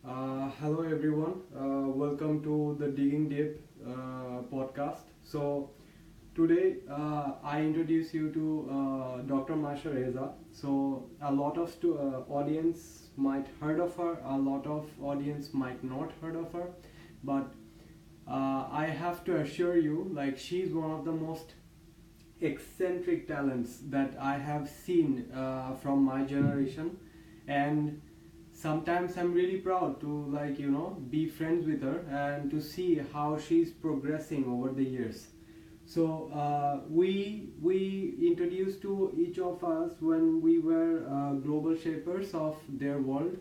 Hello everyone. Welcome to the Digging Deep podcast. So today I introduce you to Dr. Maisha Reza. So a lot of audience might heard of her. A lot of audience might not heard of her, but I have to assure you, like she's one of the most eccentric talents that I have seen from my generation, and sometimes I'm really proud to be friends with her and to see how she's progressing over the years. So we introduced to each of us when we were global shapers of Theirworld,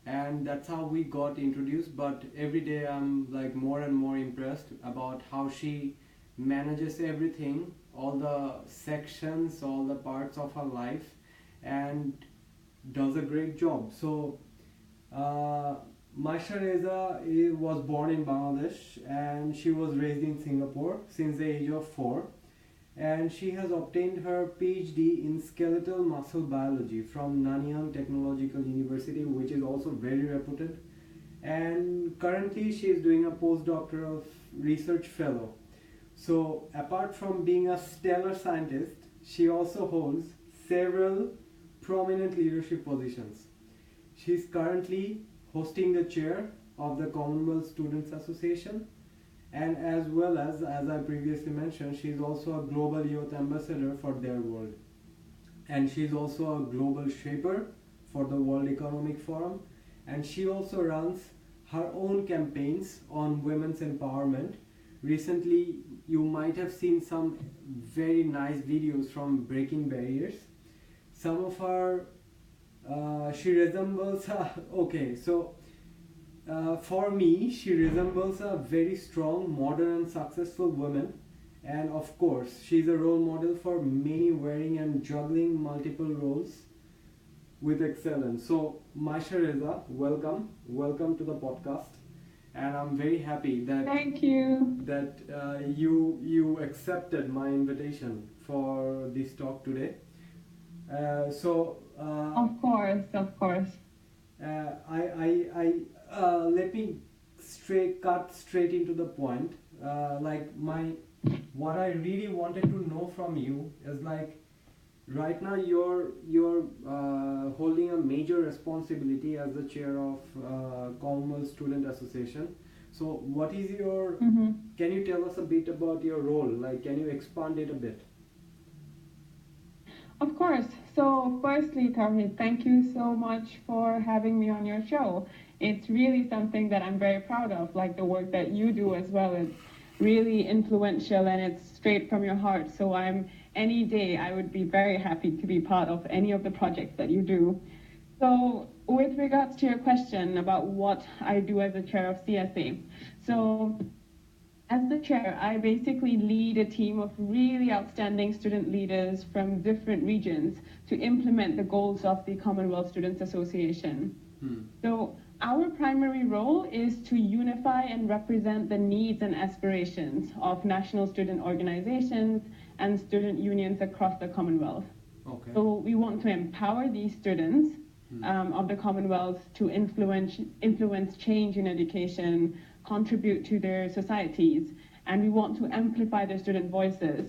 and that's how we got introduced. But every day I'm like more and more impressed about how she manages everything, all the sections, all the parts of her life, and does a great job. So uh, Maisha Reza was born in Bangladesh and she was raised in Singapore since the age of 4, and she has obtained her PhD in skeletal muscle biology from Nanyang Technological University, which is also very reputed. And currently, she is doing a postdoctoral research fellow. So, apart from being a stellar scientist, she also holds several prominent leadership positions. She is currently hosting the chair of the Commonwealth Students Association, and as I previously mentioned, she is also a Global Youth Ambassador for Theirworld, and she is also a global shaper for the World Economic Forum, and she also runs her own campaigns on women's empowerment. Recently, you might have seen some very nice videos from Breaking Barriers. Some of her, she resembles, okay, so for me, she resembles a very strong, modern, and successful woman. And of course, she's a role model for many wearing and juggling multiple roles with excellence. So, Maisha Reza, welcome to the podcast. And I'm very happy Thank you. that you accepted my invitation for this talk today. Uh, so, uh, Of course, of course. Let me cut straight into the point. What I really wanted to know from you is like, right now you're holding a major responsibility as the chair of Commonwealth Student Association. So, what is your? hmm Can you tell us a bit about your role? Like, can you expand it a bit? Of course. So, firstly, Tawhid, thank you so much for having me on your show. It's really something that I'm very proud of, like the work that you do as well. It's really influential and it's straight from your heart. So, any day I would be very happy to be part of any of the projects that you do. So, with regards to your question about what I do as a chair of CSA, so as the chair, I basically lead a team of really outstanding student leaders from different regions to implement the goals of the Commonwealth Students Association. Hmm. So, our primary role is to unify and represent the needs and aspirations of national student organizations and student unions across the Commonwealth. Okay. So, we want to empower these students of the Commonwealth to influence change in education, contribute to their societies, and we want to amplify their student voices.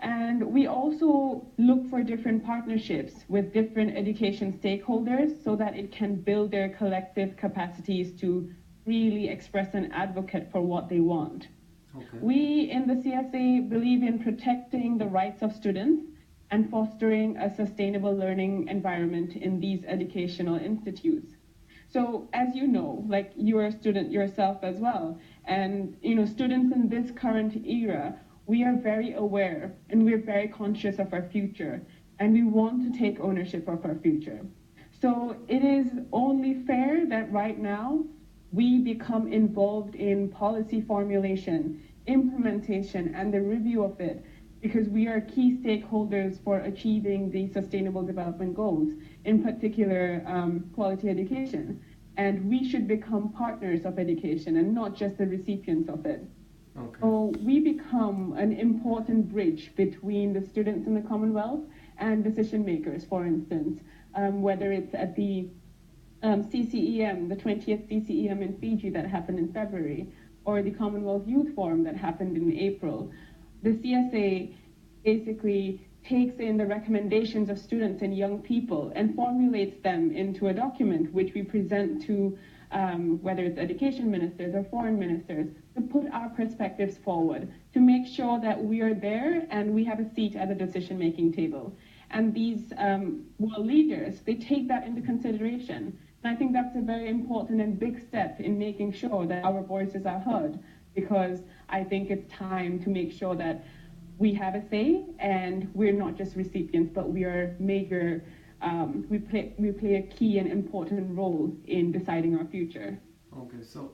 And we also look for different partnerships with different education stakeholders so that it can build their collective capacities to really express and advocate for what they want. Okay. We in the CSA believe in protecting the rights of students and fostering a sustainable learning environment in these educational institutes. So as you know, like you're a student yourself as well, and students in this current era, we are very aware and we're very conscious of our future, and we want to take ownership of our future. So it is only fair that right now we become involved in policy formulation, implementation, and the review of it, because we are key stakeholders for achieving the Sustainable Development Goals, in particular quality education. And we should become partners of education and not just the recipients of it. Okay. So we become an important bridge between the students in the Commonwealth and decision makers, for instance, whether it's at the CCEM, the 20th CCEM in Fiji that happened in February, or the Commonwealth Youth Forum that happened in April. The CSA basically takes in the recommendations of students and young people and formulates them into a document which we present to whether it's education ministers or foreign ministers, to put our perspectives forward, to make sure that we are there and we have a seat at the decision-making table. And these world leaders, they take that into consideration. And I think that's a very important and big step in making sure that our voices are heard, because I think it's time to make sure that we have a say and we're not just recipients, but we are major. We play a key and important role in deciding our future. Okay, so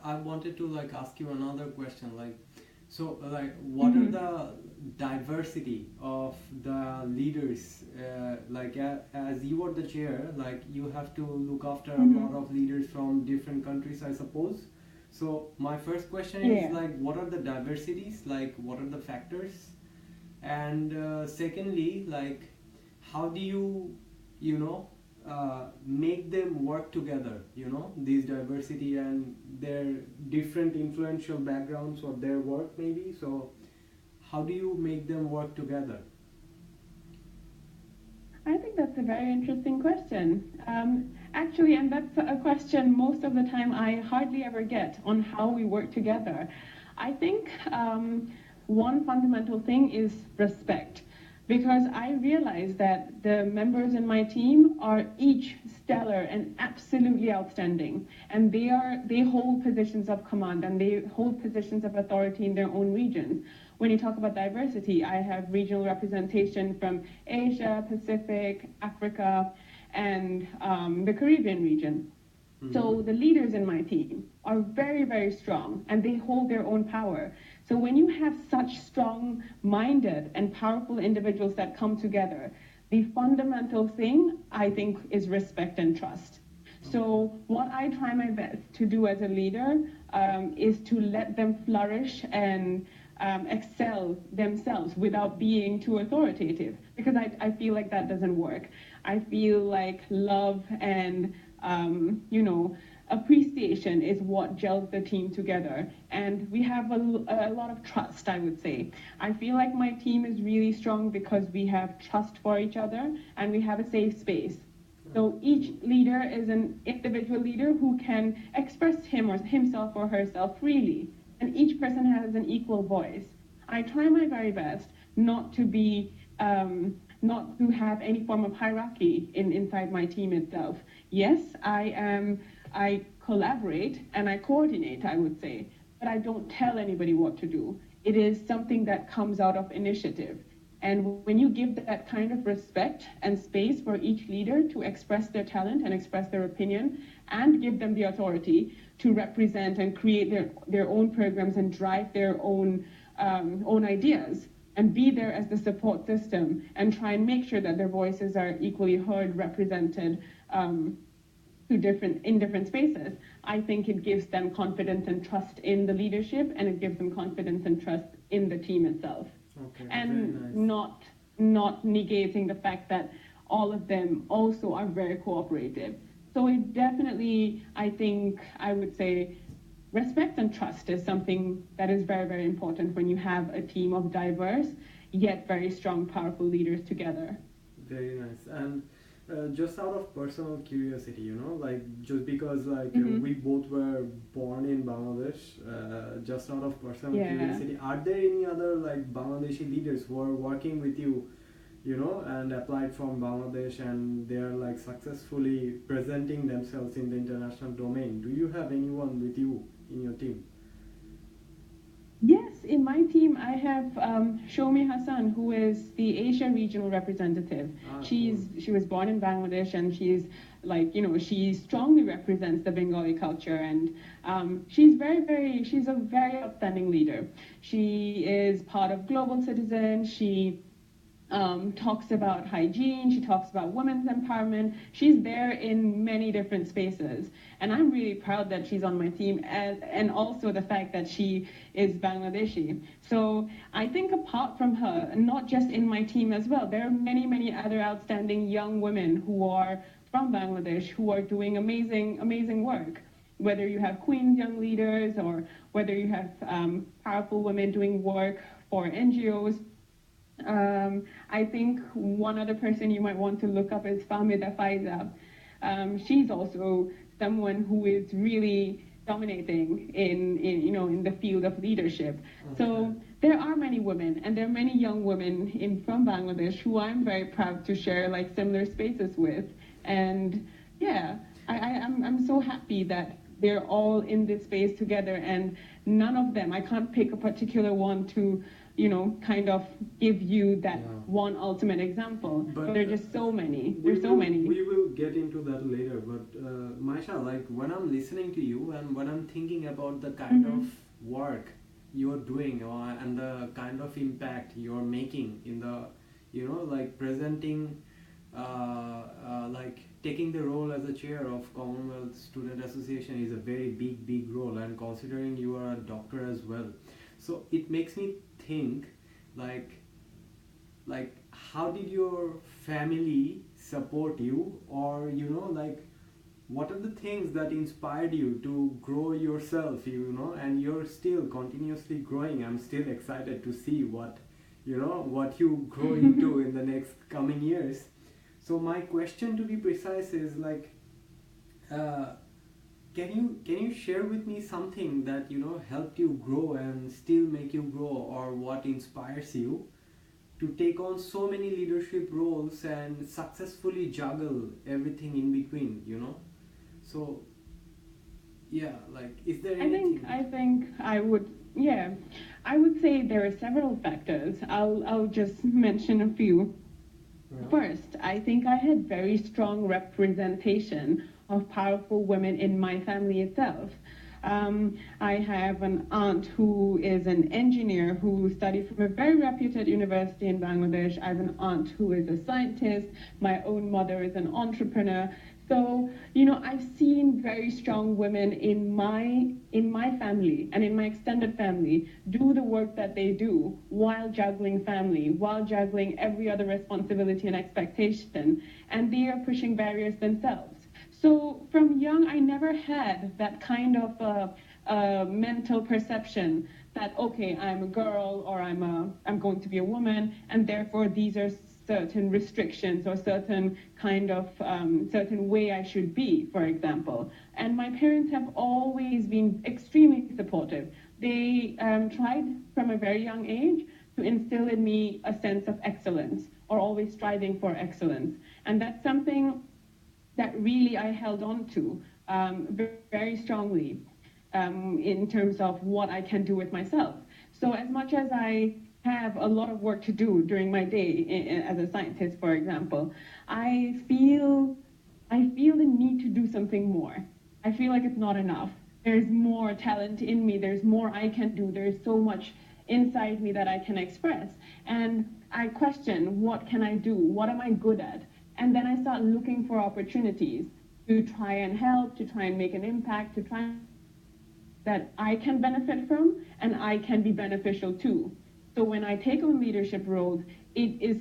I wanted to ask you another question. What are the diversity of the leaders? As you are the chair, you have to look after a lot of leaders from different countries, I suppose. So my first question is what are the diversities? What are the factors? And secondly, how do you make them work together, these diversity and their different influential backgrounds or their work maybe. So how do you make them work together? I think that's a very interesting question. Actually, and that's a question most of the time I hardly ever get on how we work together. I think one fundamental thing is respect. Because I realize that the members in my team are each stellar and absolutely outstanding. And they hold positions of command and they hold positions of authority in their own regions. When you talk about diversity, I have regional representation from Asia, Pacific, Africa, and the Caribbean region. So the leaders in my team are very, very strong and they hold their own power. So when you have such strong-minded and powerful individuals that come together, the fundamental thing, I think, is respect and trust. So what I try my best to do as a leader is to let them flourish and excel themselves without being too authoritative, because I feel like that doesn't work. I feel like love and appreciation is what gels the team together, and we have a lot of trust, I would say. I feel like my team is really strong because we have trust for each other and we have a safe space. So each leader is an individual leader who can express himself or herself freely, and each person has an equal voice. I try my very best not to be not to have any form of hierarchy inside my team itself. Yes, I collaborate and I coordinate, I would say, but I don't tell anybody what to do. It is something that comes out of initiative. And when you give that kind of respect and space for each leader to express their talent and express their opinion, and give them the authority to represent and create their own programs and drive their own ideas, and be there as the support system and try and make sure that their voices are equally heard, represented in different spaces, I think it gives them confidence and trust in the leadership, and it gives them confidence and trust in the team itself. Okay, and not negating the fact that all of them also are very cooperative. So it definitely, I think, I would say, respect and trust is something that is very, very important when you have a team of diverse, yet very strong, powerful leaders together. Very nice. And just out of personal curiosity, just because we both were born in Bangladesh, just out of personal curiosity, are there any other Bangladeshi leaders who are working with you, and applied from Bangladesh, and they are successfully presenting themselves in the international domain? Do you have anyone with you in your team? Yes, in my team I have Shomi Hassan, who is the Asia regional representative. She was born in Bangladesh, and she's she strongly represents the Bengali culture, and she's a very outstanding leader. She is part of Global Citizen. She talks about hygiene, she talks about women's empowerment. She's there in many different spaces. And I'm really proud that she's on my team, and also the fact that she is Bangladeshi. So I think apart from her, not just in my team as well, there are many, many other outstanding young women who are from Bangladesh who are doing amazing work. Whether you have Queens Young Leaders or whether you have powerful women doing work for NGOs. I think one other person you might want to look up is Fahmida Faiza. She's also someone who is really dominating in the field of leadership. Okay. So there are many women, and there are many young women from Bangladesh who I'm very proud to share like similar spaces with. And yeah, I'm so happy that they're all in this space together, and none of them, I can't pick a particular one to kind of give you that one ultimate example. But there are just so many. There's so many. We will get into that later. But Maisha, like when I'm listening to you and when I'm thinking about the kind of work you're doing and the kind of impact you're making in the, like presenting, like taking the role as a chair of Commonwealth Students Association is a very big role, and considering you are a doctor as well. So it makes me think like how did your family support you, or like what are the things that inspired you to grow yourself, and you're still continuously growing. I'm still excited to see what you grow into in the next coming years. So my question, to be precise, is like can you share with me something that helped you grow and still make you grow, or what inspires you to take on so many leadership roles and successfully juggle everything in between, So yeah, like is there anything? I would say there are several factors. I'll just mention a few. Yeah. First, I think I had very strong representation of powerful women in my family itself. I have an aunt who is an engineer who studied from a very reputed university in Bangladesh. I have an aunt who is a scientist. My own mother is an entrepreneur. So, I've seen very strong women in my family and in my extended family do the work that they do while juggling family, while juggling every other responsibility and expectation, and they are pushing barriers themselves. So from young, I never had that kind of mental perception that, okay, I'm a girl, or I'm going to be a woman, and therefore these are certain restrictions or certain kind of certain way I should be, for example. And my parents have always been extremely supportive. They tried from a very young age to instill in me a sense of excellence, or always striving for excellence. And that's something that really I held on to very strongly in terms of what I can do with myself. So as much as I have a lot of work to do during my day as a scientist, for example, I feel the need to do something more. I feel like it's not enough. There's more talent in me. There's more I can do. There's so much inside me that I can express. And I question, what can I do? What am I good at? And then I start looking for opportunities to try and help, to try and make an impact, to try that I can benefit from and I can be beneficial too. So when I take on leadership roles, it is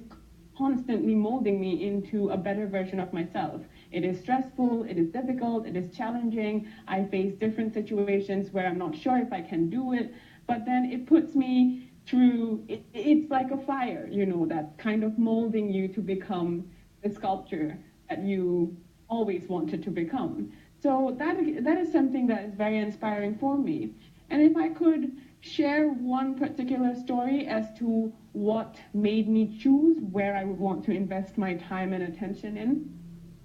constantly molding me into a better version of myself. It is stressful, it is difficult, it is challenging. I face different situations where I'm not sure if I can do it, but then it puts me through, it's like a fire, that kind of molding you to become the sculptor that you always wanted to become. So that is something that is very inspiring for me. And if I could share one particular story as to what made me choose where I would want to invest my time and attention in.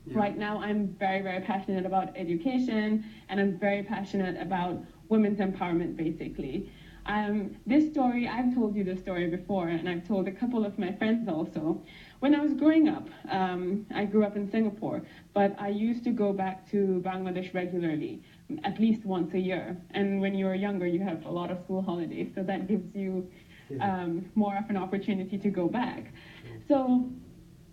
Yeah. Right now, I'm very, very passionate about education, and I'm very passionate about women's empowerment, basically. This story, I've told you this story before, and I've told a couple of my friends also. When I was growing up, I grew up in Singapore, but I used to go back to Bangladesh regularly, at least once a year. And when you're younger, you have a lot of school holidays, so that gives you more of an opportunity to go back. So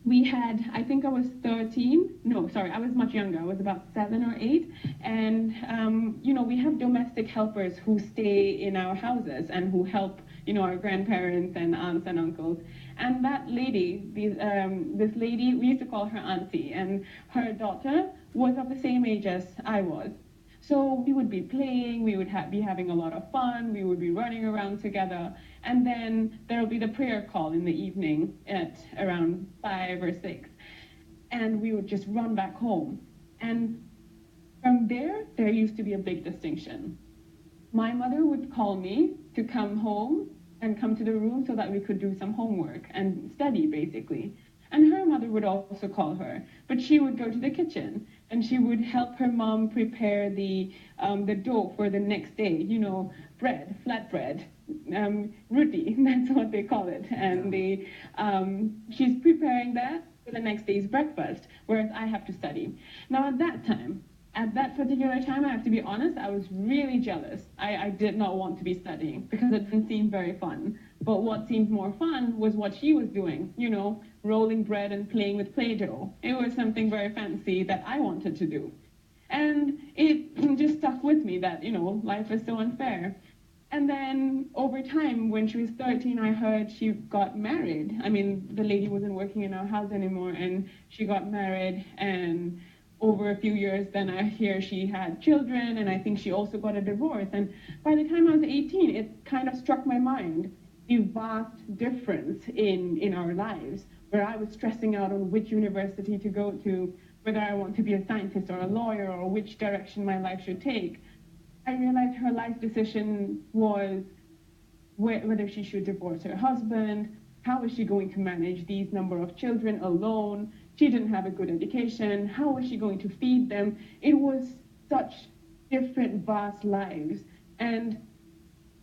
we had, I think I was 13, no, sorry, I was much younger, I was about 7 or 8, and we have domestic helpers who stay in our houses and who help, our grandparents and aunts and uncles. And that lady, this lady, we used to call her auntie, and her daughter was of the same age as I was. So we would be playing, we would be having a lot of fun, we would be running around together, and then there will be the prayer call in the evening at around 5 or 6, and we would just run back home. And from there used to be a big distinction. My mother would call me to come home and come to the room so that we could do some homework and study, basically. And her mother would also call her, but she would go to the kitchen and she would help her mom prepare the dough for the next day, bread, flatbread, roti, that's what they call it. And she's preparing that for the next day's breakfast, whereas I have to study. Now at that particular time, I have to be honest, I was really jealous. I did not want to be studying because it didn't seem very fun. But what seemed more fun was what she was doing, rolling bread and playing with Play-Doh. It was something very fancy that I wanted to do. And it just stuck with me that, life is so unfair. And then over time, when she was 13, I heard she got married. I mean, the lady wasn't working in our house anymore, and she got married, and over a few years, then I hear she had children, and I think she also got a divorce. And by the time I was 18, it kind of struck my mind, the vast difference in our lives, where I was stressing out on which university to go to, whether I want to be a scientist or a lawyer, or which direction my life should take. I realized her life decision was whether she should divorce her husband, how is she going to manage these number of children alone. She didn't have a good education. How was she going to feed them? It was such different, vast lives. And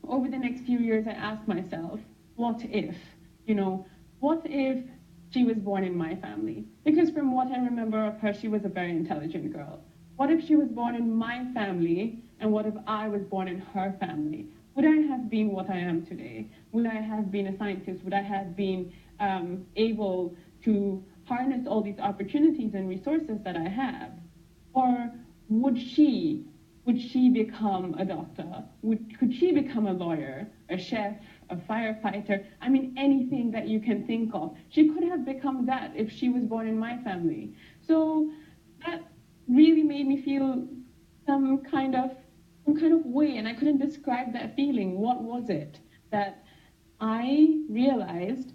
over the next few years, I asked myself, what if? What if she was born in my family? Because from what I remember of her, she was a very intelligent girl. What if she was born in my family, and what if I was born in her family? Would I have been what I am today? Would I have been a scientist? Would I have been able to harness all these opportunities and resources that I have? Or would she become a doctor? Could she become a lawyer, a chef, a firefighter? I mean, anything that you can think of. She could have become that if she was born in my family. So that really made me feel some kind of way, and I couldn't describe that feeling. What was it? That I realized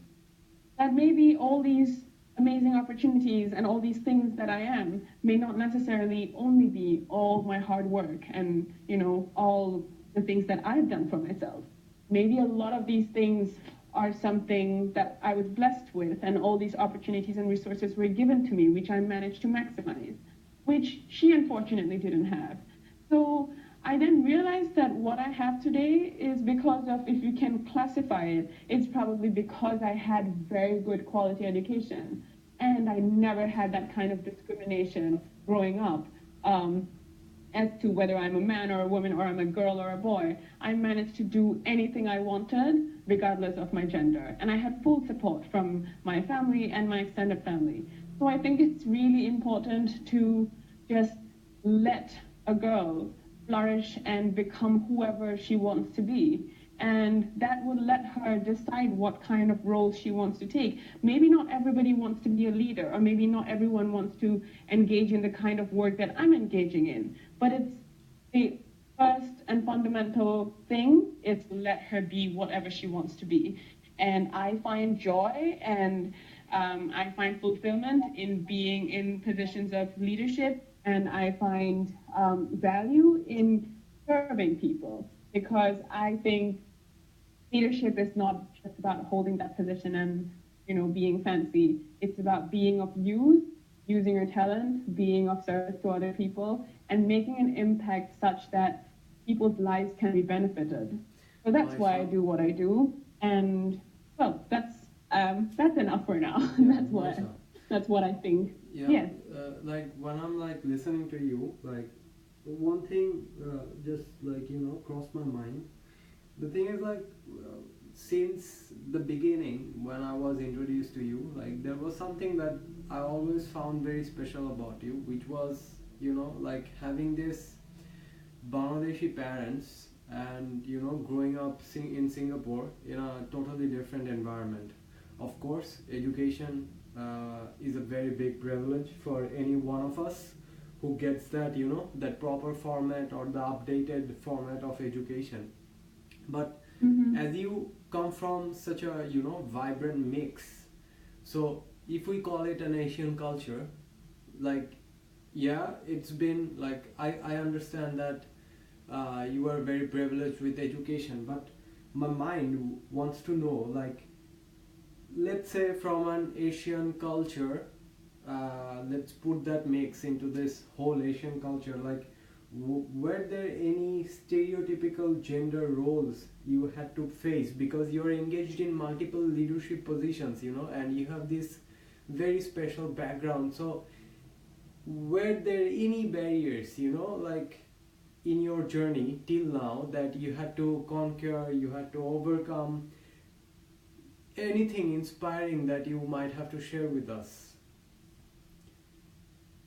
that maybe all these amazing opportunities and all these things that I am may not necessarily only be all my hard work and, all the things that I've done for myself. Maybe a lot of these things are something that I was blessed with, and all these opportunities and resources were given to me, which I managed to maximize, which she unfortunately didn't have. So I then realized that what I have today is because of, if you can classify it, it's probably because I had very good quality education. And I never had that kind of discrimination growing up as to whether I'm a man or a woman, or I'm a girl or a boy. I managed to do anything I wanted, regardless of my gender. And I had full support from my family and my extended family. So I think it's really important to just let a girl flourish and become whoever she wants to be. And that will let her decide what kind of role she wants to take. Maybe not everybody wants to be a leader, or maybe not everyone wants to engage in the kind of work that I'm engaging in. But it's the first and fundamental thing is to let her be whatever she wants to be. And I find joy and I find fulfillment in being in positions of leadership, and I find value in serving people, because I think leadership is not just about holding that position and being fancy. It's about being of use, using your talent, being of service to other people, and making an impact such that people's lives can be benefited. So that's why I do what I do, and well, that's enough for now. Yeah, that's what I think. Yeah. Yes. Like when I'm listening to you, one thing just crossed my mind. The thing is since the beginning, when I was introduced to you, there was something that I always found very special about you, which was having this Bangladeshi parents and growing up in Singapore in a totally different environment. Of course, education is a very big privilege for any one of us who gets that that proper format or the updated format of education. But as you come from such a vibrant mix, so if we call it an Asian culture, like, yeah, it's been like, I understand that you are very privileged with education, but my mind wants to know, like, let's say from an Asian culture, let's put that mix into this whole Asian culture, like, were there any stereotypical gender roles you had to face because you're engaged in multiple leadership positions, and you have this very special background? So were there any barriers, like, in your journey till now that you had to conquer, you had to overcome? Anything inspiring that you might have to share with us?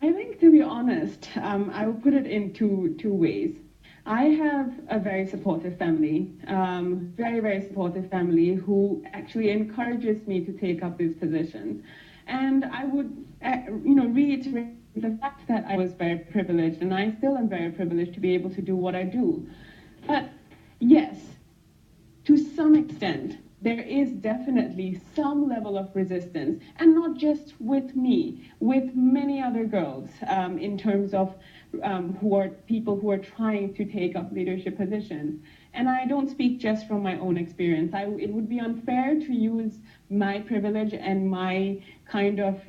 I think, to be honest, I will put it in two ways. I have a very supportive family, very, very supportive family who actually encourages me to take up these positions. And I would, reiterate the fact that I was very privileged, and I still am very privileged to be able to do what I do. But yes, to some extent, there is definitely some level of resistance, and not just with me, with many other girls, in terms of who are people who are trying to take up leadership positions. And I don't speak just from my own experience. It would be unfair to use my privilege and my kind of,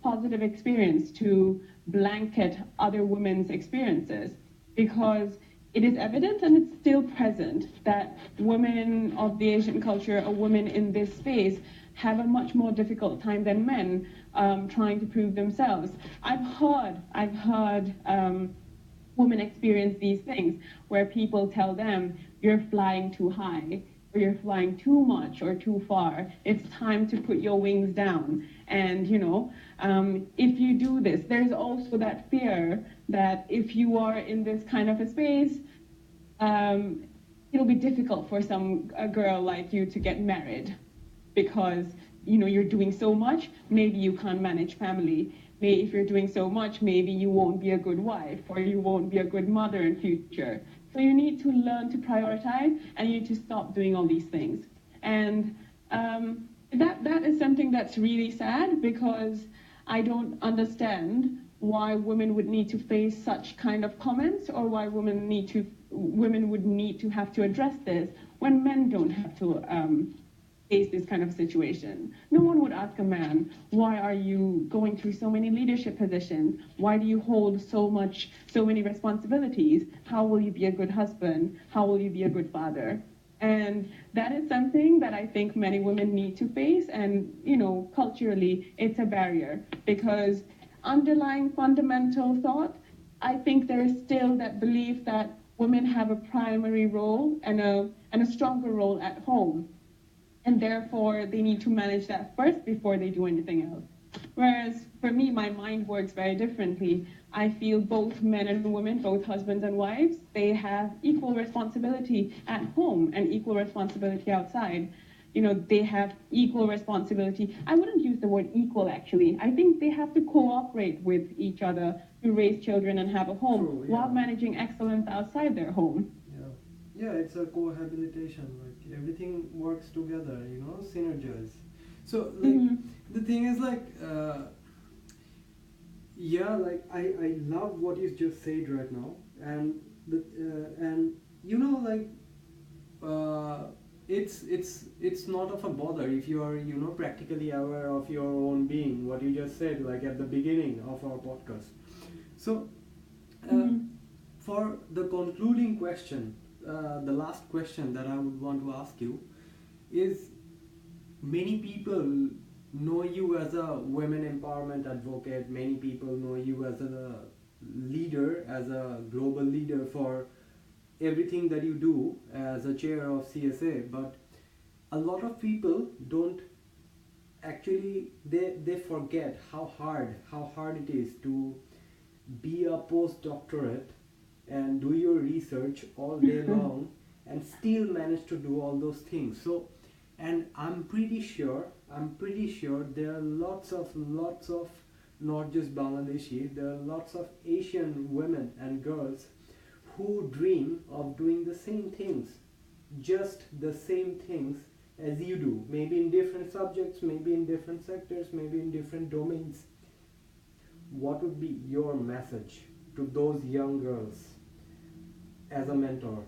positive experience to blanket other women's experiences, because it is evident and it's still present that women of the Asian culture, or women in this space, have a much more difficult time than men trying to prove themselves. I've heard women experience these things where people tell them, you're flying too high, or you're flying too much or too far. It's time to put your wings down. And, if you do this, there's also that fear that if you are in this kind of a space, it'll be difficult for a girl like you to get married because, you're doing so much, maybe you can't manage family. If you're doing so much, maybe you won't be a good wife or you won't be a good mother in future. So you need to learn to prioritize, and you need to stop doing all these things. And that is something that's really sad, because I don't understand why women would need to face such kind of comments, or why women would need to have to address this when men don't have to face this kind of situation. No one would ask a man, why are you going through so many leadership positions? Why do you hold so many responsibilities? How will you be a good husband? How will you be a good father? And that is something that I think many women need to face. And, culturally, it's a barrier, because underlying fundamental thought, I think there is still that belief that women have a primary role and a stronger role at home. And therefore, they need to manage that first before they do anything else. Whereas for me, my mind works very differently. I feel both men and women, both husbands and wives, they have equal responsibility at home and equal responsibility outside. They have equal responsibility. I wouldn't use the word equal, actually. I think they have to cooperate with each other to raise children and have a home. True, yeah. While managing excellence outside their home. Yeah, it's a cohabitation. Like, everything works together, synergize. So, like, the thing is, like, I love what you just said right now, and it's not of a bother if you are practically aware of your own being, what you just said, like, at the beginning of our podcast. So, for the concluding question, the last question that I would want to ask you is, many people know you as a women empowerment advocate, many people know you as a leader, as a global leader for everything that you do as a chair of CSA, but a lot of people don't actually, they forget how hard it is to be a postdoctorate and do your research all day long and still manage to do all those things. So, and I'm pretty sure there are lots of not just Bangladeshi, there are lots of Asian women and girls who dream of doing the same things, just the same things as you do, maybe in different subjects, maybe in different sectors, maybe in different domains. What would be your message to those young girls as a mentor?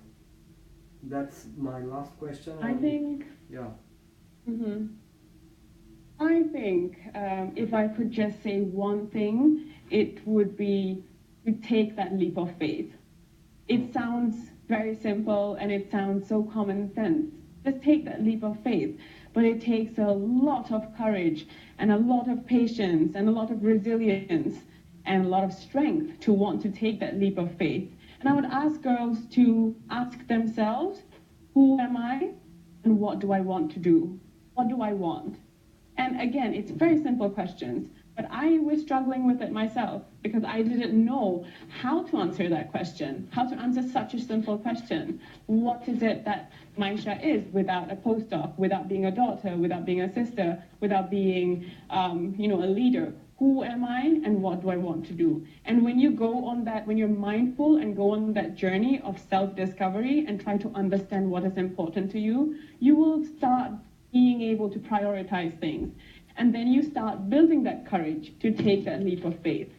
That's my last question. I think, yeah. Mm-hmm. I think if I could just say one thing, it would be to take that leap of faith. It sounds very simple and it sounds so common sense. Just take that leap of faith. But it takes a lot of courage and a lot of patience and a lot of resilience and a lot of strength to want to take that leap of faith. And I would ask girls to ask themselves, who am I and what do I want to do? What do I want? And again, it's very simple questions, but I was struggling with it myself because I didn't know how to answer that question, how to answer such a simple question. What is it that Maisha is without a postdoc, without being a daughter, without being a sister, without being, a leader? Who am I and what do I want to do? And when you go on that, when you're mindful and go on that journey of self-discovery and try to understand what is important to you, you will start being able to prioritize things. And then you start building that courage to take that leap of faith.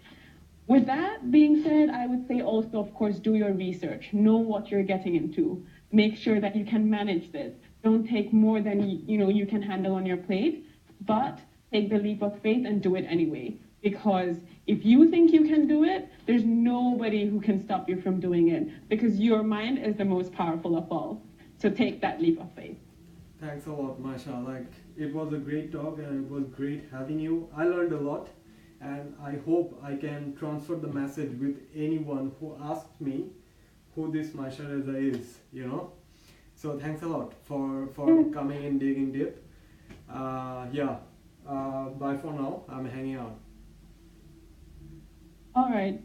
With that being said, I would say also, of course, do your research. Know what you're getting into. Make sure that you can manage this. Don't take more than you can handle on your plate, but take the leap of faith and do it anyway. Because if you think you can do it, there's nobody who can stop you from doing it, because your mind is the most powerful of all. So take that leap of faith. Thanks a lot, Maisha. Like, it was a great talk and it was great having you. I learned a lot, and I hope I can transfer the message with anyone who asked me who this Maisha Reza is, So thanks a lot for coming and digging deep. Bye for now. I'm hanging out. All right.